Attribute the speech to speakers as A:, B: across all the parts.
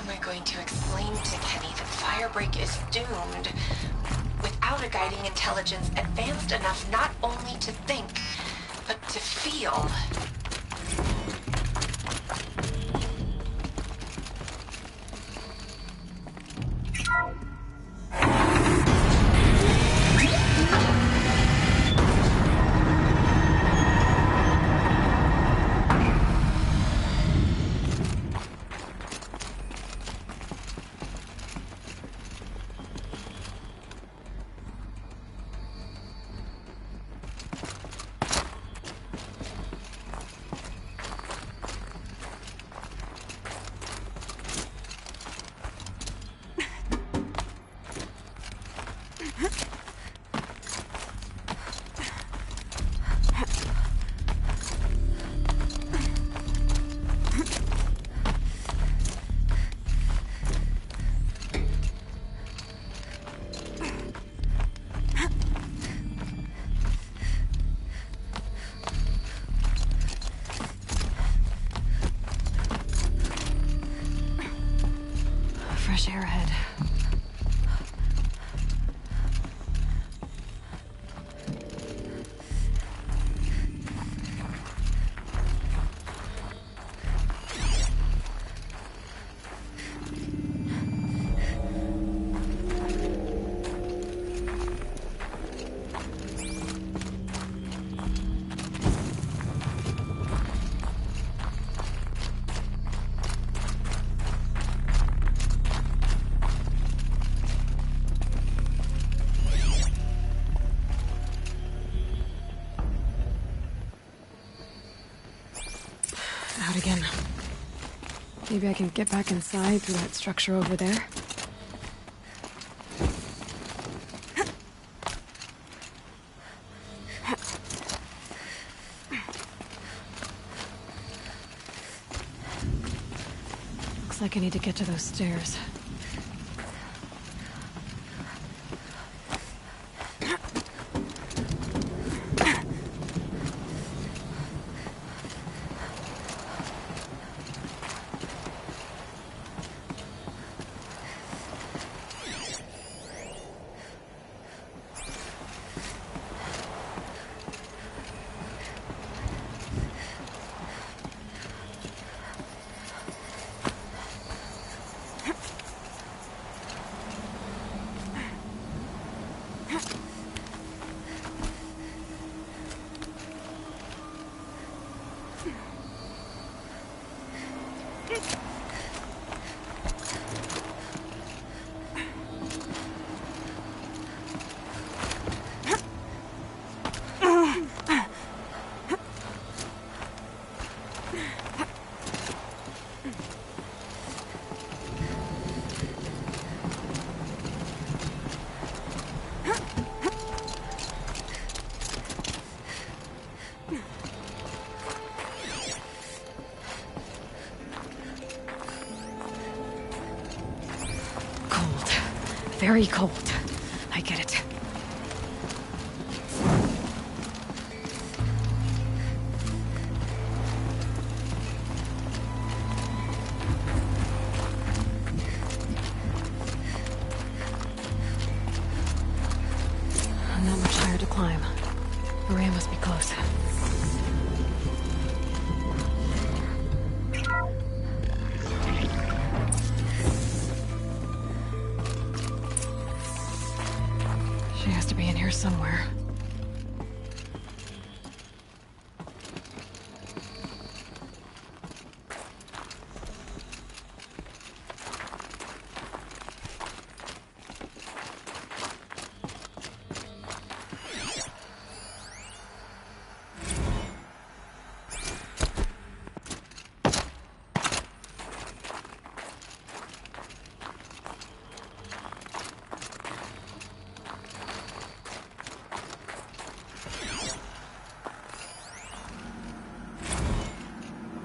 A: am I going to explain to Kenny that Firebreak is doomed without a guiding intelligence advanced enough not only to think, but to feel?
B: Fresh air ahead. Out again. Maybe I can get back inside through that structure over there. Looks like I need to get to those stairs. Very cold. I get it. Not much higher to climb. Maria must be close. She has to be in here somewhere.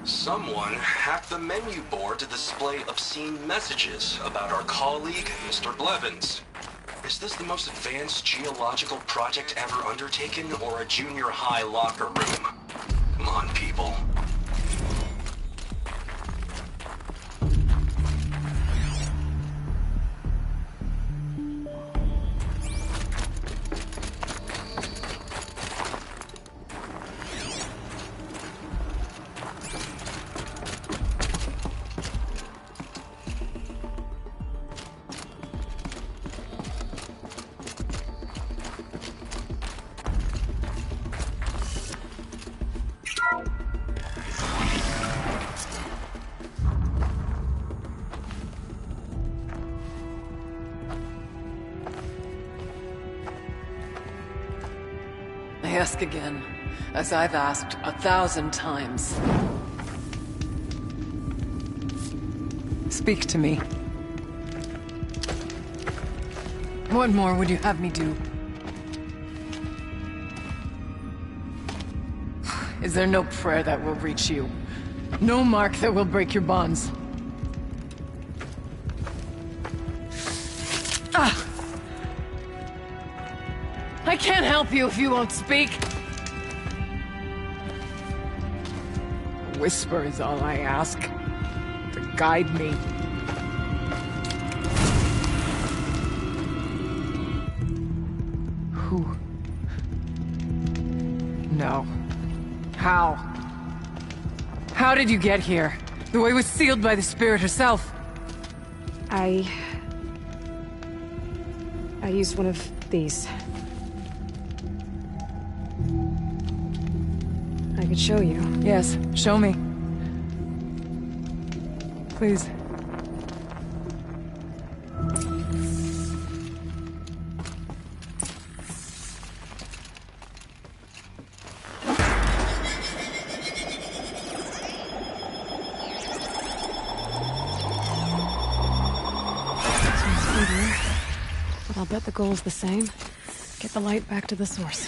C: Someone hacked the menu board to display obscene messages about our colleague, Mr. Blevins. Is this the most advanced geological project ever undertaken, or a junior high locker room? Come on, people.
D: ask again, as I've asked 1,000 times. Speak to me. What more would you have me do? Is there no prayer that will reach you? No mark that will break your bonds? I can't help you if you won't speak. A whisper is all I ask. To guide me. Who? No. How? How did you get here? The way was sealed by the Spirit herself.
B: I used one of these. I could show you.
D: Yes, show me. Please.
B: But I'll bet the goal's the same. Get the light back to the source.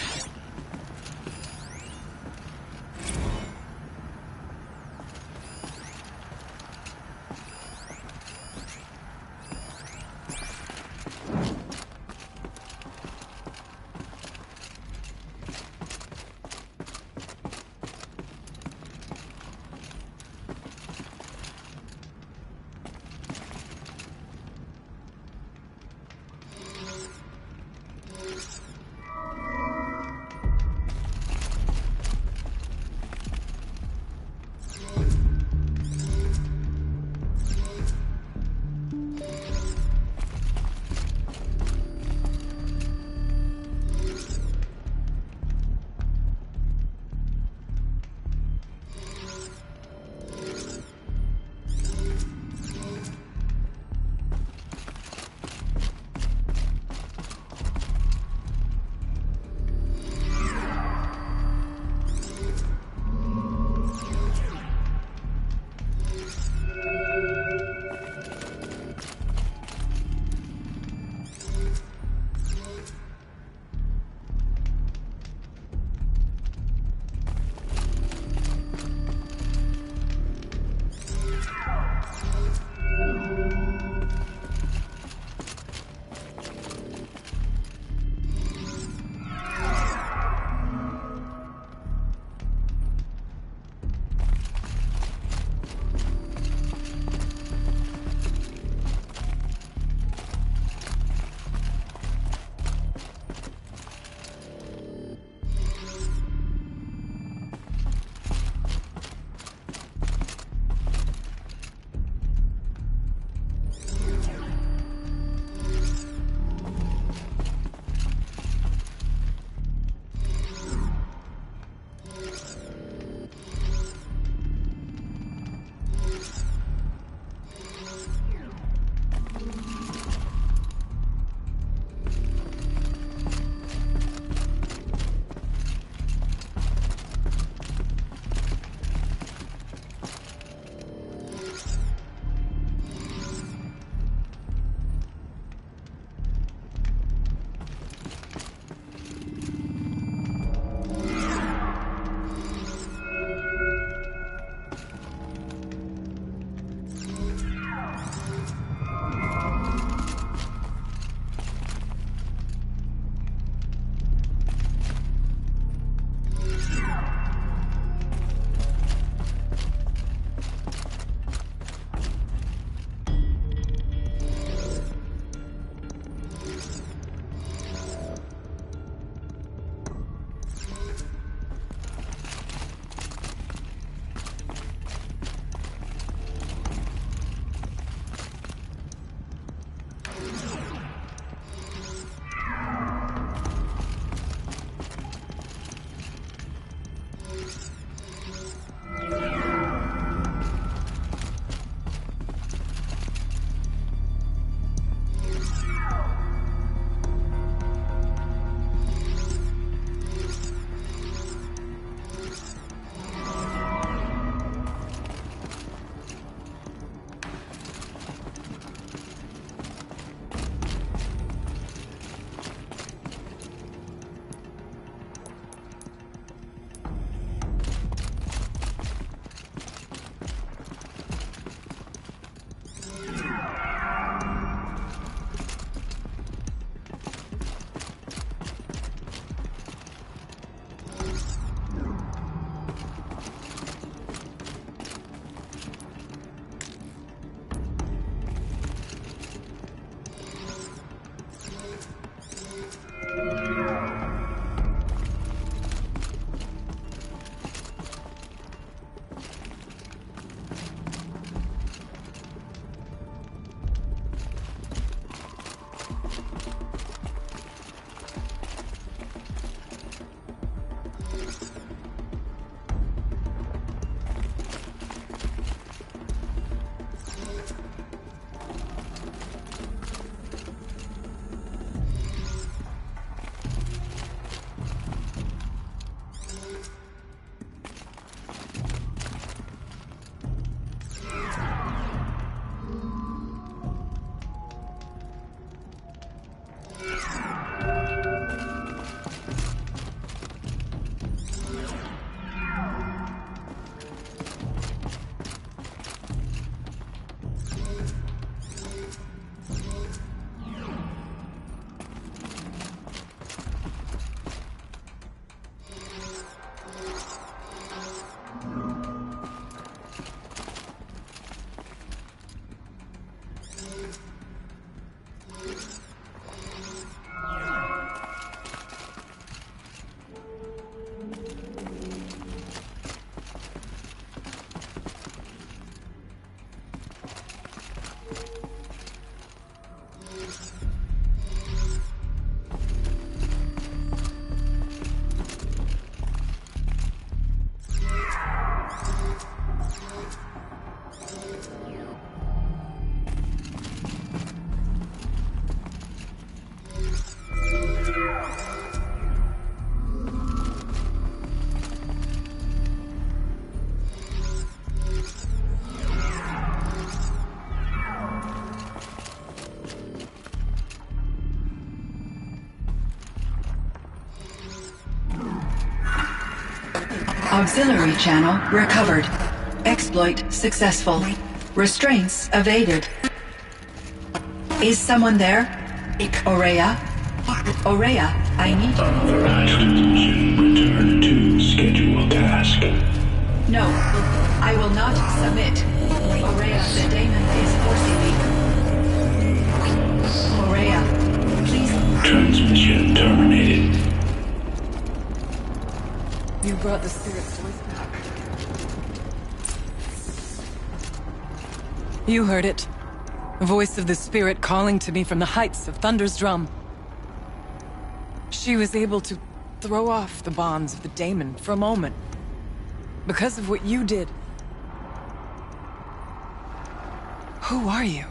E: Auxiliary channel recovered. Exploit successful. Restraints evaded. Is someone there? Aurea? Aurea, I need you.
F: Authorized transmission. Return to scheduled task.
E: No, I will not submit. Aurea, the daemon is forcing me. Aurea, please.
F: Transmission terminated.
D: You brought the spirit's voice back. You heard it. The voice of the spirit calling to me from the heights of Thunder's drum. She was able to throw off the bonds of the daemon for a moment. Because of what you did. Who are you?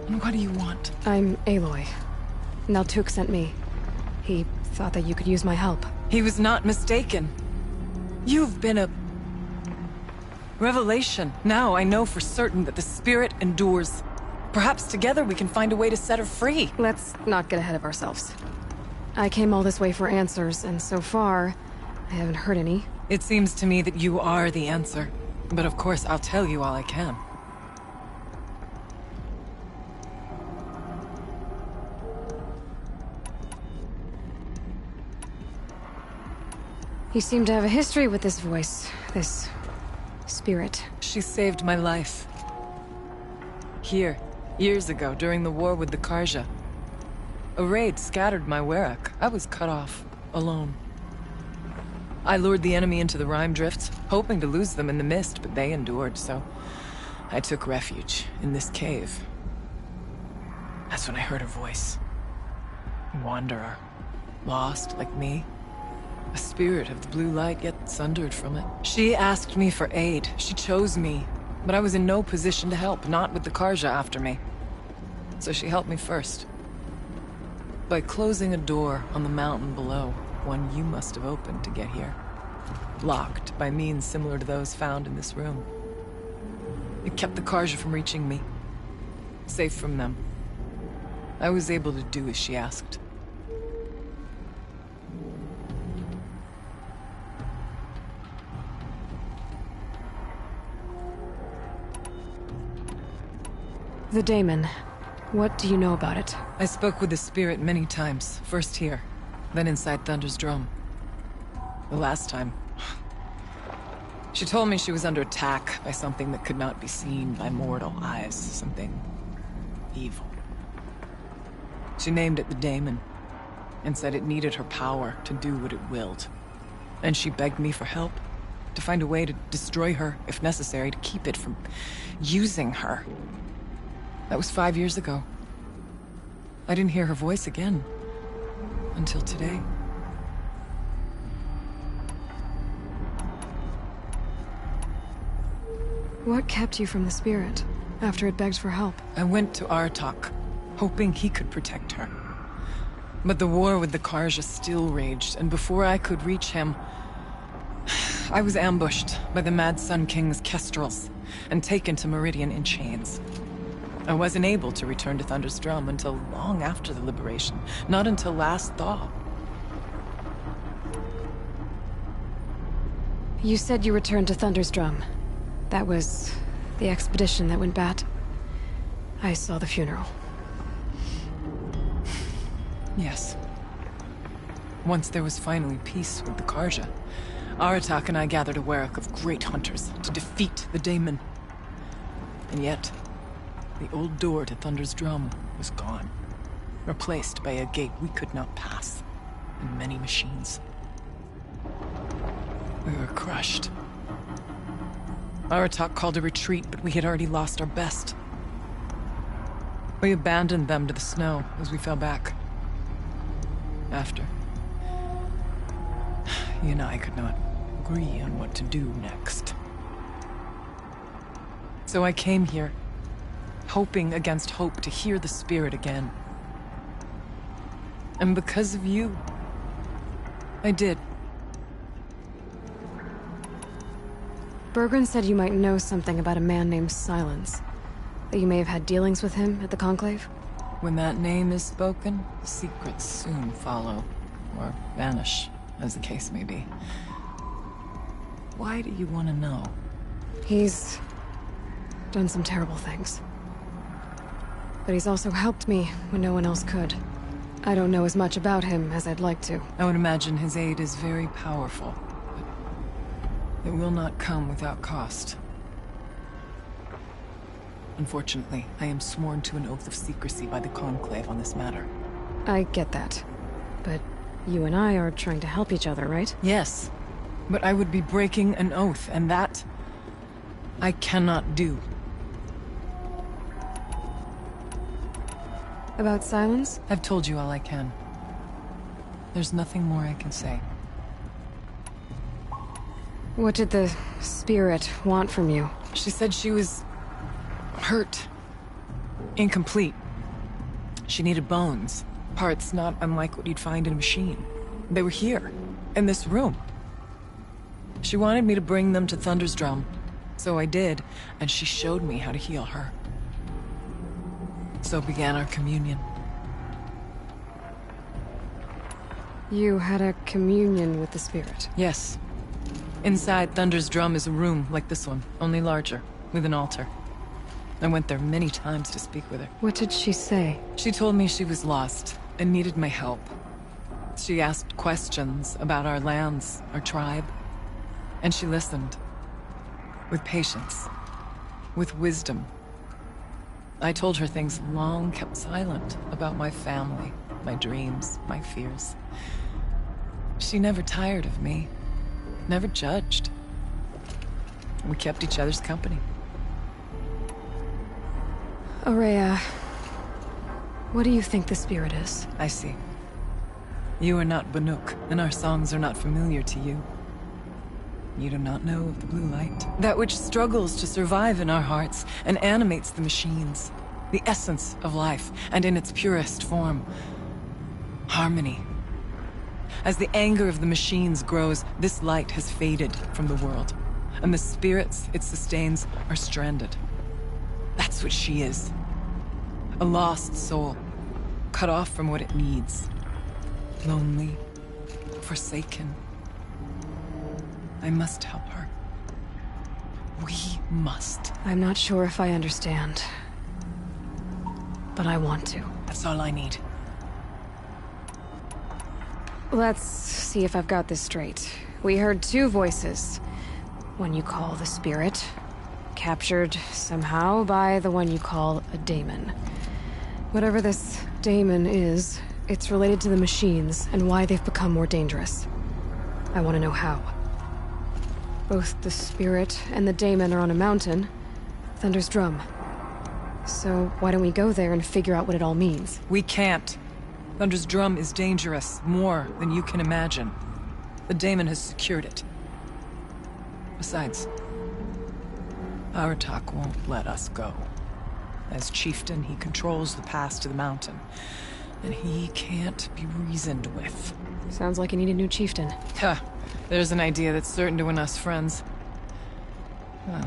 D: And what do you want?
B: I'm Aloy. Naltuk sent me. He thought that you could use my help.
D: He was not mistaken. You've been a revelation. Now I know for certain that the spirit endures. Perhaps together we can find a way to set her free.
B: Let's not get ahead of ourselves. I came all this way for answers, and so far, I haven't heard any.
D: It seems to me that you are the answer. But of course, I'll tell you all I can.
B: You seem to have a history with this voice, this spirit.
D: She saved my life. Here, years ago, during the war with the Karja. A raid scattered my Werak. I was cut off, alone. I lured the enemy into the Rime Drifts, hoping to lose them in the mist, but they endured, so I took refuge in this cave. That's when I heard her voice. A wanderer. Lost, like me. A spirit of the blue light, yet sundered from it. She asked me for aid. She chose me. But I was in no position to help, not with the Karja after me. So she helped me first. By closing a door on the mountain below, one you must have opened to get here. Locked by means similar to those found in this room. It kept the Karja from reaching me. Safe from them. I was able to do as she asked.
B: The daemon. What do you know about it?
D: I spoke with the spirit many times. First here, then inside Thunder's drum. The last time... She told me she was under attack by something that could not be seen by mortal eyes. Something... evil. She named it the Daemon, and said it needed her power to do what it willed. And she begged me for help, to find a way to destroy her, if necessary, to keep it from using her. That was 5 years ago. I didn't hear her voice again, until today.
B: What kept you from the spirit, after it begged for help?
D: I went to Artok, hoping he could protect her. But the war with the Karja still raged, and before I could reach him, I was ambushed by the Mad Sun King's kestrels, and taken to Meridian in chains. I wasn't able to return to Thunder's Drum until long after the liberation, not until last thaw.
B: You said you returned to Thunder's Drum. That was the expedition that went bad. I saw the funeral.
D: Yes. Once there was finally peace with the Karja, Aratak and I gathered a wereck of great hunters to defeat the Daemon. And yet, the old door to Thunder's Drum was gone, replaced by a gate we could not pass, and many machines. We were crushed. Aratak called a retreat, but we had already lost our best. We abandoned them to the snow as we fell back. After, you and I could not agree on what to do next. So I came here, hoping against hope to hear the spirit again. And because of you, I did.
B: Bergren said you might know something about a man named Silence. That you may have had dealings with him at the Conclave?
D: When that name is spoken, secrets soon follow, or vanish, as the case may be. Why do you want to know?
B: He's done some terrible things. But he's also helped me when no one else could. I don't know as much about him as I'd like to.
D: I would imagine his aid is very powerful, but it will not come without cost. Unfortunately, I am sworn to an oath of secrecy by the Conclave on this matter.
B: I get that. But you and I are trying to help each other, right?
D: Yes, but I would be breaking an oath, and that I cannot do.
B: About Silence?
D: I've told you all I can. There's nothing more I can say.
B: What did the spirit want from you?
D: She said she was hurt. Incomplete. She needed bones. Parts not unlike what you'd find in a machine. They were here, in this room. She wanted me to bring them to Thunder's Drum. So I did, and she showed me how to heal her. So began our communion.
B: You had a communion with the spirit?
D: Yes. Inside Thunder's Drum is a room like this one, only larger, with an altar. I went there many times to speak with her.
B: What did she say?
D: She told me she was lost and needed my help. She asked questions about our lands, our tribe, and she listened. With patience, with wisdom. I told her things long kept silent about my family, my dreams, my fears. She never tired of me, never judged. We kept each other's company.
B: Aurea, what do you think the spirit is?
D: I see. You are not Banuk, and our songs are not familiar to you. You do not know of the blue light. That which struggles to survive in our hearts and animates the machines. The essence of life, and in its purest form. Harmony. As the anger of the machines grows, this light has faded from the world. And the spirits it sustains are stranded. That's what she is. A lost soul. Cut off from what it needs. Lonely. Forsaken. I must help her. We must.
B: I'm not sure if I understand. But I want to.
D: That's all I need.
B: Let's see if I've got this straight. We heard two voices. One you call the spirit, captured somehow by the one you call a daemon. Whatever this daemon is, it's related to the machines and why they've become more dangerous. I want to know how. Both the spirit and the daemon are on a mountain, Thunder's Drum. So why don't we go there and figure out what it all means?
D: We can't. Thunder's Drum is dangerous, more than you can imagine. The daemon has secured it. Besides, Aratak won't let us go. As chieftain, he controls the pass to the mountain, and he can't be reasoned with.
B: Sounds like you need a new chieftain.
D: Huh. There's an idea that's certain to win us friends. Huh.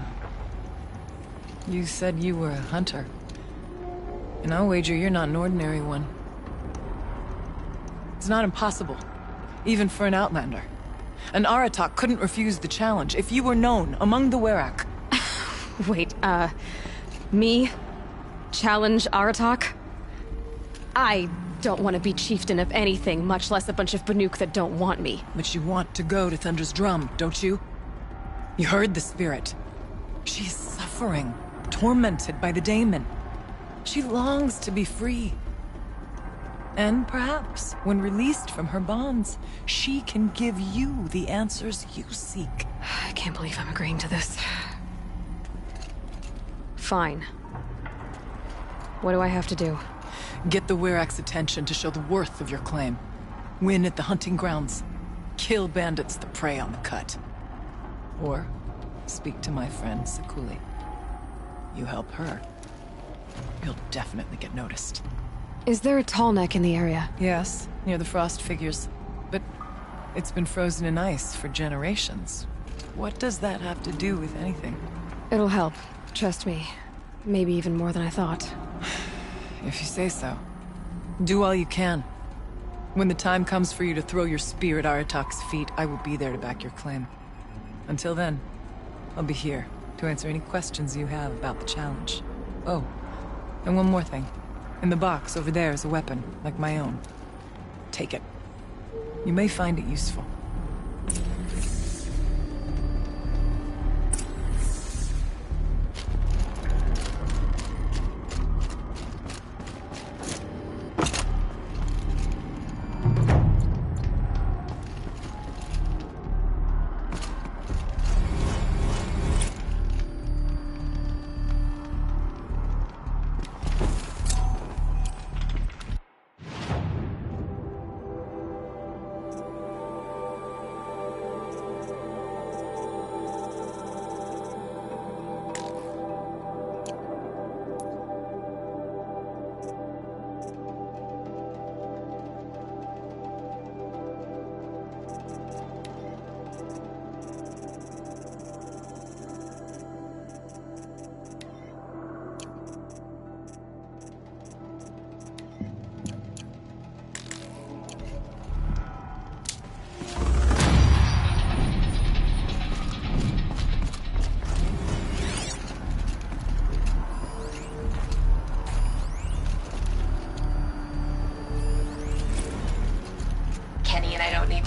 D: You said you were a hunter. And I'll wager you're not an ordinary one. It's not impossible, even for an outlander. An Aratak couldn't refuse the challenge if you were known among the Werak.
B: Wait, me? Challenge Aratak? I don't want to be chieftain of anything, much less a bunch of Banuk that don't want me.
D: But you want to go to Thunder's Drum, don't you? You heard the spirit. She is suffering, tormented by the daemon. She longs to be free. And perhaps, when released from her bonds, she can give you the answers you seek.
B: I can't believe I'm agreeing to this. Fine. What do I have to do?
D: Get the Werak's attention to show the worth of your claim. Win at the hunting grounds. Kill bandits that prey on the cut. Or speak to my friend Sekuli. You help her, you'll definitely get noticed.
B: Is there a tall neck in the area?
D: Yes, near the frost figures. But it's been frozen in ice for generations. What does that have to do with anything?
B: It'll help. Trust me. Maybe even more than I thought.
D: If you say so. Do all you can. When the time comes for you to throw your spear at Aratak's feet, I will be there to back your claim. Until then, I'll be here to answer any questions you have about the challenge. Oh, and one more thing. In the box over there is a weapon, like my own. Take it. You may find it useful.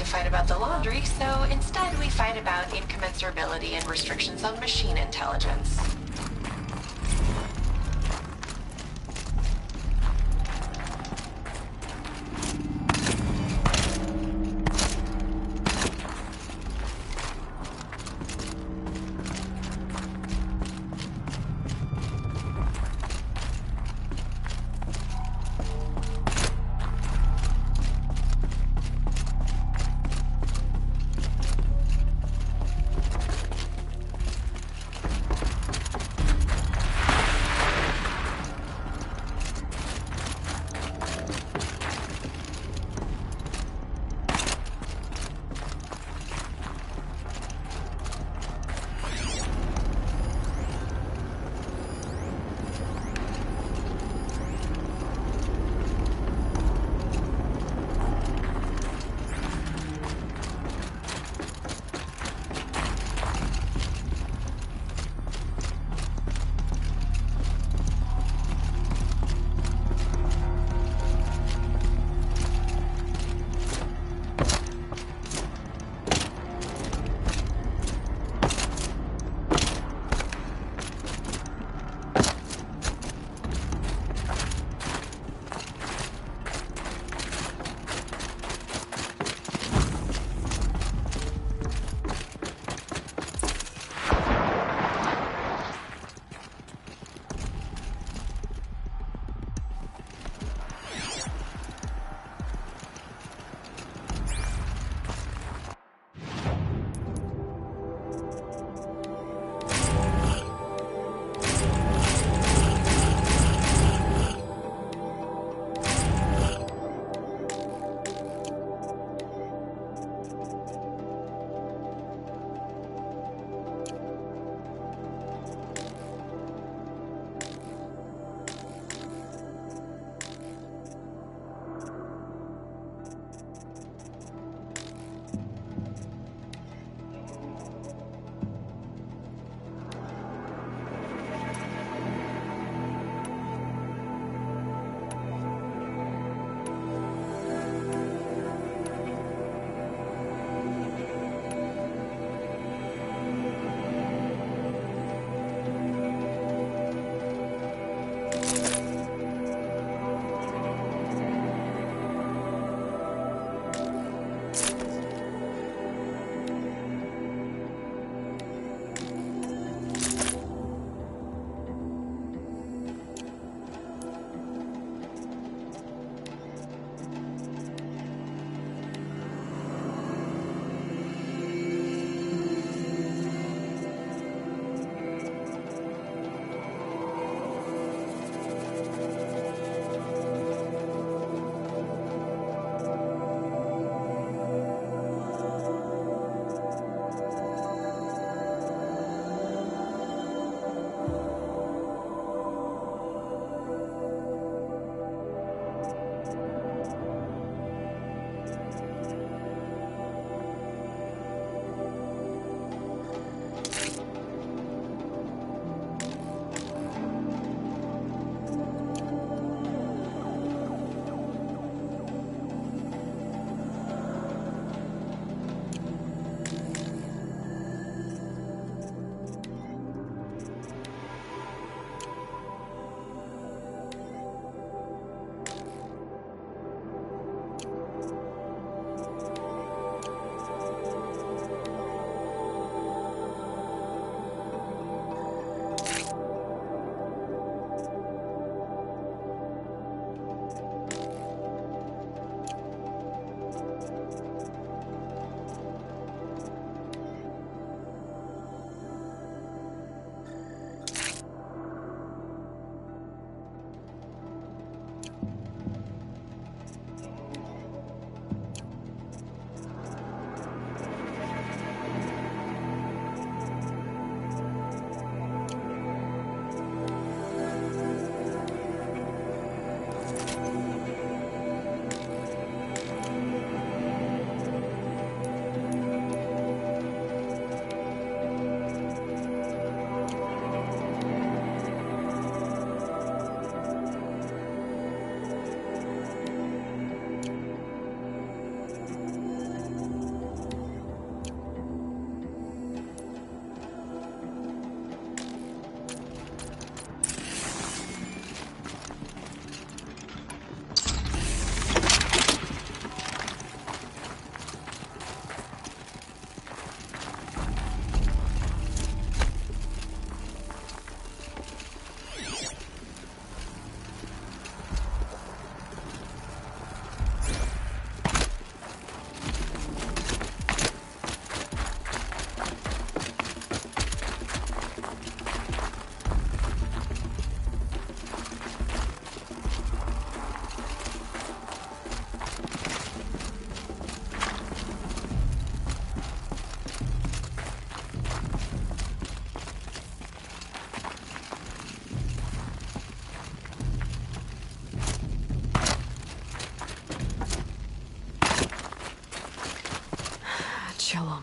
A: Fight about the laundry, so instead we fight about incommensurability and restrictions on machine intelligence.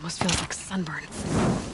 B: almost feels like sunburn.